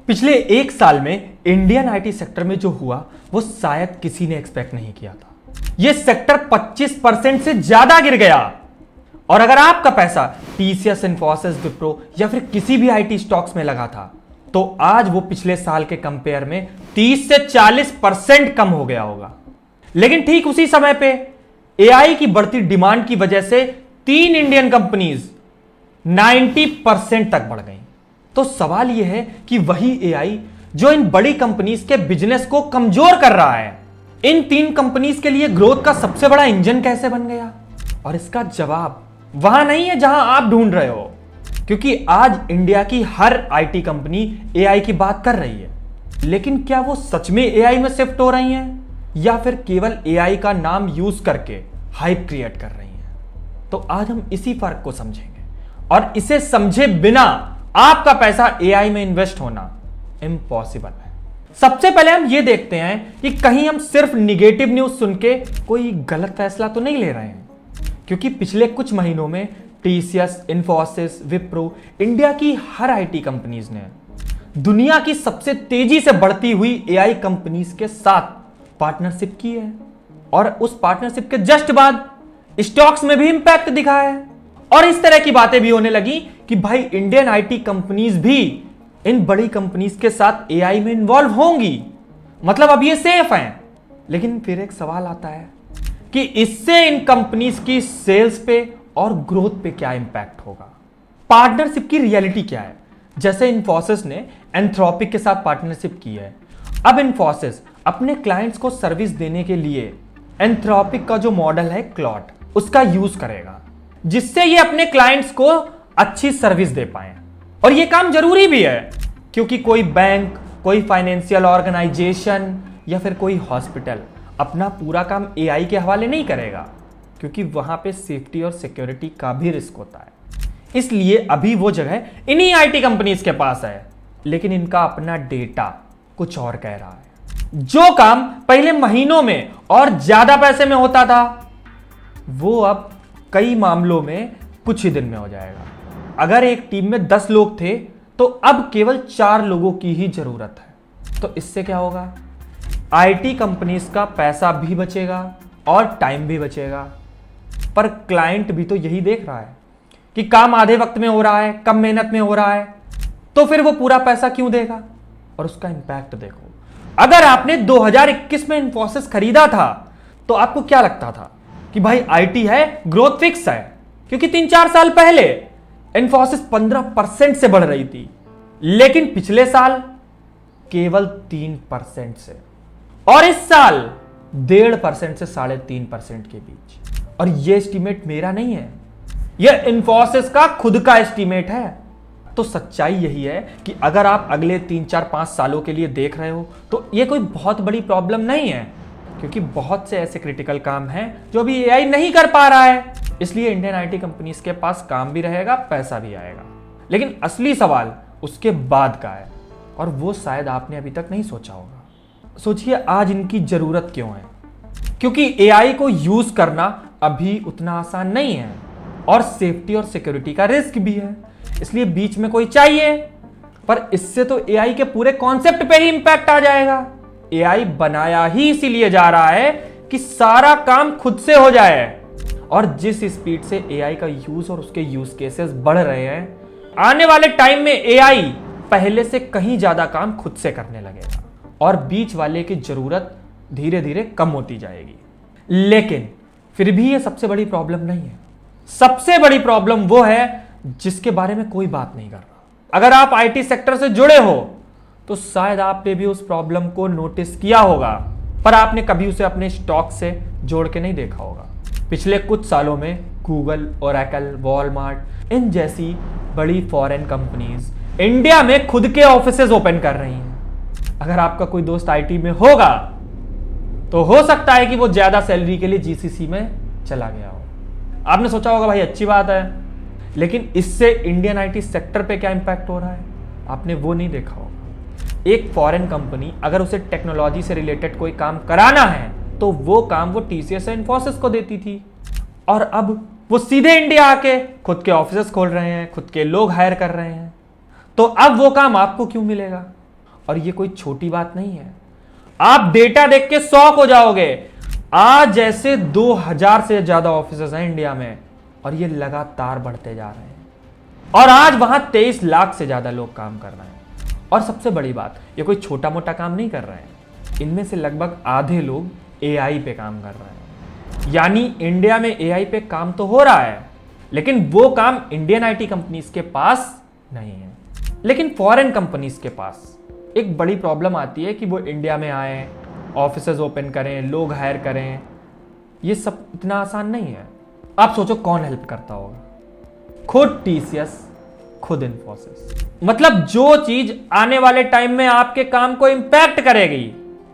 पिछले एक साल में इंडियन आईटी सेक्टर में जो हुआ वो शायद किसी ने एक्सपेक्ट नहीं किया था। यह सेक्टर 25% से ज्यादा गिर गया। और अगर आपका पैसा टीसीएस, इन्फोसिस, विप्रो या फिर किसी भी आईटी स्टॉक्स में लगा था तो आज वो पिछले साल के कंपेयर में 30 से 40% कम हो गया होगा। लेकिन ठीक उसी समय पे एआई की बढ़ती डिमांड की वजह से 3 इंडियन कंपनीज 90% तक बढ़ गई। तो सवाल यह है कि वही एआई जो इन बड़ी कंपनीज के बिजनेस को कमजोर कर रहा है, इन 3 कंपनीज के लिए ग्रोथ का सबसे बड़ा इंजन कैसे बन गया? और इसका जवाब वहां नहीं है जहां आप ढूंढ रहे हो, क्योंकि आज इंडिया की हर आईटी कंपनी एआई की बात कर रही है। लेकिन क्या वो सच में एआई में शिफ्ट हो रही हैं या फिर केवल एआई का नाम यूज करके हाइप क्रिएट कर रही हैं? तो आज हम इसी फर्क को समझेंगे और इसे समझे बिना आपका पैसा एआई में इन्वेस्ट होना इम्पॉसिबल है। सबसे पहले हम यह देखते हैं कि कहीं हम सिर्फ निगेटिव न्यूज सुन के कोई गलत फैसला तो नहीं ले रहे हैं, क्योंकि पिछले कुछ महीनों में टीसीएस, इन्फोसिस, विप्रो, इंडिया की हर आईटी कंपनीज ने दुनिया की सबसे तेजी से बढ़ती हुई एआई कंपनीज के साथ पार्टनरशिप की है। और उस पार्टनरशिप के जस्ट बाद स्टॉक्स में भी इंपैक्ट दिखा है। और इस तरह की बातें भी होने लगी कि भाई इंडियन आईटी कंपनीज भी इन बड़ी कंपनीज के साथ एआई में इन्वॉल्व होंगी, मतलब अब ये सेफ हैं। लेकिन फिर एक सवाल आता है कि इससे इन कंपनीज की सेल्स पे और ग्रोथ पे क्या इंपैक्ट होगा? पार्टनरशिप की रियलिटी क्या है? जैसे इन्फोसिस ने एंथ्रोपिक के साथ पार्टनरशिप की है। अब इन्फोसिस अपने क्लाइंट्स को सर्विस देने के लिए एंथ्रोपिक का जो मॉडल है क्लॉड, उसका यूज करेगा, जिससे ये अपने क्लाइंट्स को अच्छी सर्विस दे पाए। और ये काम जरूरी भी है, क्योंकि कोई बैंक, कोई फाइनेंशियल ऑर्गेनाइजेशन या फिर कोई हॉस्पिटल अपना पूरा काम एआई के हवाले नहीं करेगा, क्योंकि वहां पे सेफ्टी और सिक्योरिटी का भी रिस्क होता है। इसलिए अभी वो जगह इन्हीं आईटी कंपनीज के पास है, लेकिन इनका अपना डेटा कुछ और कह रहा है। जो काम पहले महीनों में और ज्यादा पैसे में होता था, वो अब कई मामलों में कुछ ही दिन में हो जाएगा। अगर एक टीम में 10 लोग थे तो अब केवल 4 लोगों की ही जरूरत है। तो इससे क्या होगा? आईटी कंपनीज का पैसा भी बचेगा और टाइम भी बचेगा। पर क्लाइंट भी तो यही देख रहा है कि काम आधे वक्त में हो रहा है, कम मेहनत में हो रहा है, तो फिर वो पूरा पैसा क्यों देगा? और उसका इंपैक्ट देखो। अगर आपने 2021 में इन्फोसिस खरीदा था तो आपको क्या लगता था कि भाई आईटी है, ग्रोथ फिक्स है, क्योंकि 3-4 साल पहले इन्फोसिस 15% से बढ़ रही थी, लेकिन पिछले साल केवल 3% से, और इस साल 1.5% से 3.5% के बीच। और यह एस्टीमेट मेरा नहीं है, यह इन्फोसिस का खुद का एस्टीमेट है। तो सच्चाई यही है कि अगर आप अगले 3-4-5 सालों के लिए देख रहे हो तो यह कोई बहुत बड़ी प्रॉब्लम नहीं है, क्योंकि बहुत से ऐसे क्रिटिकल काम हैं जो अभी एआई नहीं कर पा रहा है। इसलिए इंडियन आईटी कंपनीज के पास काम भी रहेगा, पैसा भी आएगा। लेकिन असली सवाल उसके बाद का है, और वो शायद आपने अभी तक नहीं सोचा होगा। सोचिए आज इनकी जरूरत क्यों है? क्योंकि एआई को यूज करना अभी उतना आसान नहीं है, और सेफ्टी और सिक्योरिटी का रिस्क भी है। इसलिए बीच में कोई चाहिए, पर इससे तो एआई के पूरे कॉन्सेप्ट पे ही इंपैक्ट आ जाएगा। एआई बनाया ही इसीलिए जा रहा है कि सारा काम खुद से हो जाए, और जिस स्पीड से एआई का यूज और उसके यूज केसेस बढ़ रहे हैं, आने वाले टाइम में एआई पहले से कहीं ज्यादा काम खुद से करने लगेगा और बीच वाले की जरूरत धीरे धीरे कम होती जाएगी। लेकिन फिर भी यह सबसे बड़ी प्रॉब्लम नहीं है। सबसे बड़ी प्रॉब्लम वो है जिसके बारे में कोई बात नहीं कर रहा। अगर आप आईटी सेक्टर से जुड़े हो तो शायद आपने भी उस प्रॉब्लम को नोटिस किया होगा, पर आपने कभी उसे अपने स्टॉक से जोड़ के नहीं देखा होगा। पिछले कुछ सालों में गूगल, ओरेकल, वॉलमार्ट, इन जैसी बड़ी फॉरेन कंपनीज इंडिया में खुद के ऑफिसेज ओपन कर रही हैं। अगर आपका कोई दोस्त आईटी में होगा तो हो सकता है कि वो ज्यादा सैलरी के लिए जीसीसी में चला गया हो। आपने सोचा होगा भाई अच्छी बात है, लेकिन इससे इंडियन आईटी सेक्टर पे क्या इंपैक्ट हो रहा है, आपने वो नहीं देखा होगा। एक फॉरेन कंपनी अगर उसे टेक्नोलॉजी से रिलेटेड कोई काम कराना है तो वो काम वो टीसीएस, इन्फोसिस को देती थी, और अब वो सीधे इंडिया आके खुद के ऑफिसेस खोल रहे हैं, खुद के लोग हायर कर रहे हैं। तो अब वो काम आपको क्यों मिलेगा? और ये कोई छोटी बात नहीं है। आप डेटा देख के शॉक हो जाओगे। आज जैसे 2000 से ज्यादा ऑफिसेज हैं इंडिया में और ये लगातार बढ़ते जा रहे हैं और आज वहां 23 लाख से ज्यादा लोग काम कर रहे हैं। और सबसे बड़ी बात, ये कोई छोटा मोटा काम नहीं कर रहे हैं। इनमें से लगभग आधे लोग एआई पे काम कर रहे हैं। यानी इंडिया में एआई पे काम तो हो रहा है, लेकिन वो काम इंडियन आईटी कंपनीज के पास नहीं है। लेकिन फॉरेन कंपनीज के पास एक बड़ी प्रॉब्लम आती है कि वो इंडिया में आए, ऑफिसेज ओपन करें, लोग हायर करें। ये सब इतना आसान नहीं है। आप सोचो कौन हेल्प करता होगा? खुद टीसीएस, खुद इन्फोसिस। मतलब जो चीज आने वाले टाइम में आपके काम को इंपैक्ट करेगी,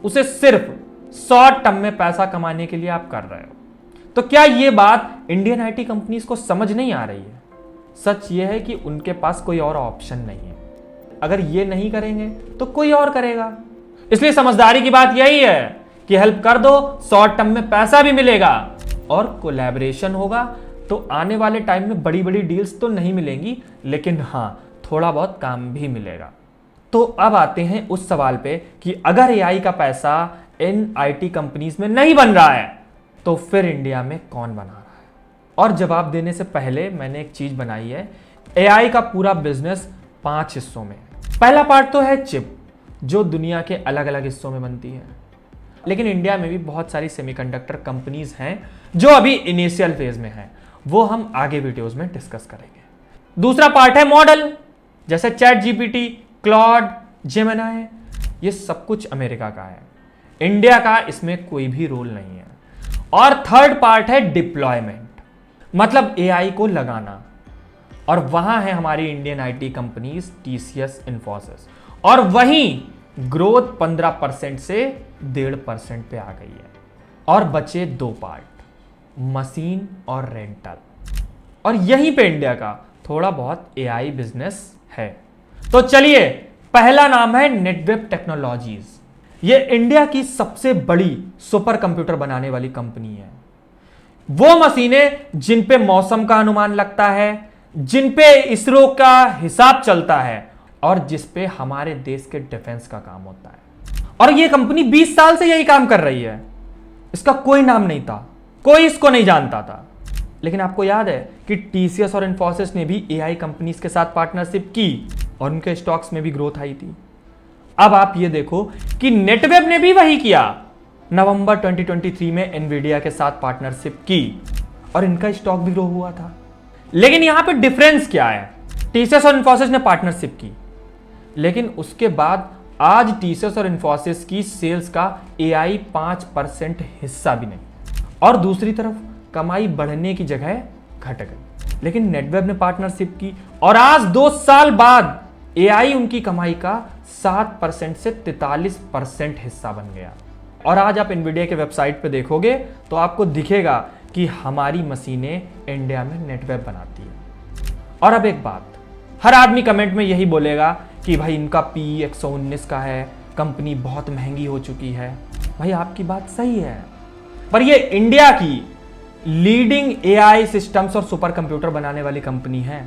उसे सिर्फ शॉर्ट टर्म में पैसा कमाने के लिए आप कर रहे हो। तो क्या यह बात इंडियन आईटी कंपनीज को समझ नहीं आ रही है? सच यह है कि उनके पास कोई और ऑप्शन नहीं है। अगर ये नहीं करेंगे तो कोई और करेगा। इसलिए समझदारी की बात यही है कि हेल्प कर दो, शॉर्ट टर्म में पैसा भी मिलेगा और कोलैबोरेशन होगा। तो आने वाले टाइम में बड़ी बड़ी डील्स तो नहीं मिलेंगी, लेकिन हां, थोड़ा बहुत काम भी मिलेगा। तो अब आते हैं उस सवाल पे कि अगर एआई का पैसा इन आईटी कंपनीज में नहीं बन रहा है तो फिर इंडिया में कौन बना रहा है? और जवाब देने से पहले मैंने एक चीज बनाई है। एआई का पूरा बिजनेस 5 हिस्सों में है। पहला पार्ट तो है चिप, जो दुनिया के अलग अलग हिस्सों में बनती है। लेकिन इंडिया में भी बहुत सारी सेमीकंडक्टर कंपनीज हैं जो अभी इनिशियल फेज में हैं। वो हम आगे वीडियोस में डिस्कस करेंगे। दूसरा पार्ट है मॉडल, जैसे चैट जीपीटी, क्लॉड, जेमिनी। ये सब कुछ अमेरिका का है, इंडिया का इसमें कोई भी रोल नहीं है। और थर्ड पार्ट है डिप्लॉयमेंट, मतलब एआई को लगाना। और वहां है हमारी Indian IT companies TCS, Infosys. और वहीं ग्रोथ 15% से 1.5% पे आ गई है। और बचे 2 पार्ट, मशीन और रेंटल। और यहीं पे इंडिया का थोड़ा बहुत एआई बिजनेस है। तो चलिए, पहला नाम है नेटवेब टेक्नोलॉजीज। ये इंडिया की सबसे बड़ी सुपर कंप्यूटर बनाने वाली कंपनी है। वो मशीनें जिन पे मौसम का अनुमान लगता है, जिन पे इसरो का हिसाब चलता है और जिस पे हमारे देश के डिफेंस का काम होता है। और ये कंपनी 20 साल से यही काम कर रही है। इसका कोई नाम नहीं था, कोई इसको नहीं जानता था। लेकिन आपको याद है कि टीसीएस और इन्फोसिस ने भी एआई कंपनीज के साथ पार्टनरशिप की और उनके स्टॉक्स में भी ग्रोथ आई थी। अब आप ये देखो कि नेटवेब ने भी वही किया। नवंबर 2023 में एनवीडिया के साथ पार्टनरशिप की और इनका स्टॉक भी ग्रो हुआ था। लेकिन यहां पे डिफरेंस क्या है? टीसीएस और इन्फोसिस ने पार्टनरशिप की, लेकिन उसके बाद आज टीसीएस और इन्फोसिस की सेल्स का एआई 5% हिस्सा भी नहीं। और दूसरी तरफ कमाई बढ़ने की जगह घट गई। लेकिन नेटवेब ने पार्टनरशिप की और आज 2 साल बाद एआई उनकी कमाई का 7% से 43% हिस्सा बन गया। और आज आप एनवीडिया के वेबसाइट पे देखोगे तो आपको दिखेगा कि हमारी मशीनें इंडिया में नेटवेब बनाती है। और अब एक बात, हर आदमी कमेंट में यही बोलेगा कि भाई इनका पी 119 का है, कंपनी बहुत महंगी हो चुकी है। भाई आपकी बात सही है, पर ये इंडिया की लीडिंग एआई सिस्टम्स और सुपर कंप्यूटर बनाने वाली कंपनी है।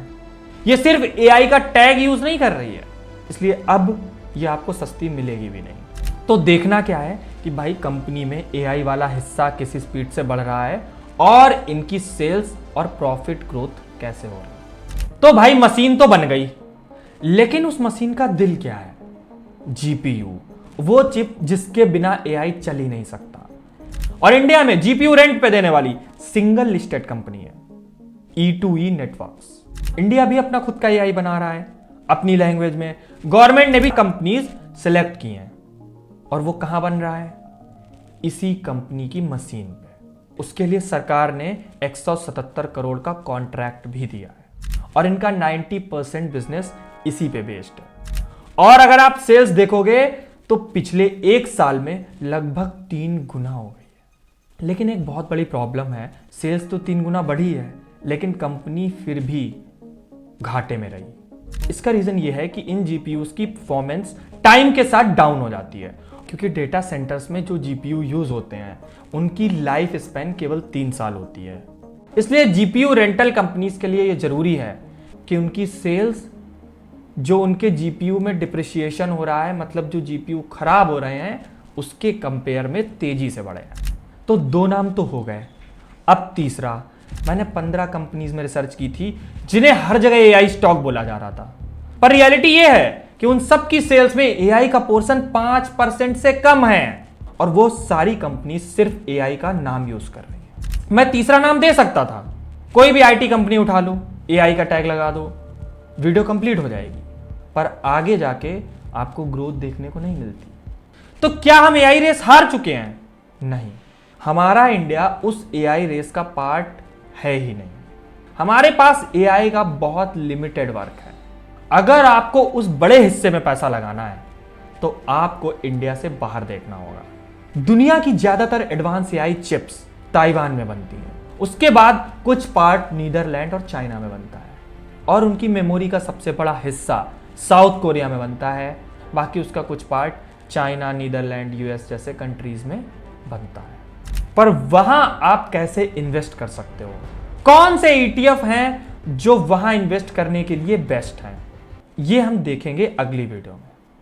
ये सिर्फ एआई का टैग यूज नहीं कर रही है, इसलिए अब ये आपको सस्ती मिलेगी भी नहीं। तो देखना क्या है कि भाई कंपनी में एआई वाला हिस्सा किस स्पीड से बढ़ रहा है और इनकी सेल्स और प्रॉफिट ग्रोथ कैसे हो रही है। तो भाई मशीन तो बन गई, लेकिन उस मशीन का दिल क्या है? जीपीयू, वो चिप जिसके बिना एआई चल ही नहीं सकता। और इंडिया में जीपीयू रेंट पे देने वाली सिंगल लिस्टेड कंपनी है E2E नेटवर्क्स। इंडिया भी अपना खुद का एआई बना रहा है अपनी लैंग्वेज में। गवर्नमेंट ने भी कंपनीज सिलेक्ट की हैं और वो कहां बन रहा है? इसी कंपनी की मशीन पे। उसके लिए सरकार ने 177 करोड़ का कॉन्ट्रैक्ट भी दिया है और इनका 90% बिजनेस इसी पे बेस्ड है। और अगर आप सेल्स देखोगे तो पिछले 1 साल में लगभग 3 गुना हो गई है। लेकिन एक बहुत बड़ी प्रॉब्लम है, सेल्स तो 3 गुना बढ़ी है लेकिन कंपनी फिर भी घाटे में रही। इसका रीजन यह है कि इन जीपीयूज की परफॉर्मेंस टाइम के साथ डाउन हो जाती है, क्योंकि डेटा सेंटर्स में जो जीपीयू यूज होते हैं उनकी लाइफ स्पैन केवल 3 साल होती है। इसलिए जीपीयू रेंटल कंपनीज के लिए यह जरूरी है कि उनकी सेल्स जो उनके जीपीयू में डिप्रिसिएशन हो रहा है, मतलब जो जीपीयू खराब हो रहे हैं, उसके कंपेयर में तेजी से बढ़े हैं। तो 2 नाम तो हो गए। अब तीसरा, मैंने 15 कंपनीज में रिसर्च की थी जिन्हें हर जगह एआई स्टॉक बोला जा रहा था, पर रियलिटी यह है कि उन सब की सेल्स में एआई का पोर्शन 5% से कम है, और वो सारी कंपनी सिर्फ एआई का नाम यूज कर रही है। मैं तीसरा नाम दे सकता था, कोई भी आईटी कंपनी उठा लो, एआई का टैग लगा दो, वीडियो कंप्लीट हो जाएगी, पर आगे जाके आपको ग्रोथ देखने को नहीं मिलती। तो क्या हम एआई रेस हार चुके हैं? नहीं, हमारा इंडिया उस एआई रेस का पार्ट है ही नहीं। हमारे पास एआई का बहुत लिमिटेड वर्क है। अगर आपको उस बड़े हिस्से में पैसा लगाना है तो आपको इंडिया से बाहर देखना होगा। दुनिया की ज्यादातर एडवांस एआई चिप्स ताइवान में बनती हैं, उसके बाद कुछ पार्ट नीदरलैंड और चाइना में बनता है, और उनकी मेमोरी का सबसे बड़ा हिस्सा साउथ कोरिया में बनता है। बाकी उसका कुछ पार्ट चाइना, नीदरलैंड, यूएस जैसे कंट्रीज में बनता है। पर वहां आप कैसे इन्वेस्ट कर सकते हो? कौन से ईटीएफ हैं जो वहां इन्वेस्ट करने के लिए बेस्ट हैं? ये हम देखेंगे अगली वीडियो में।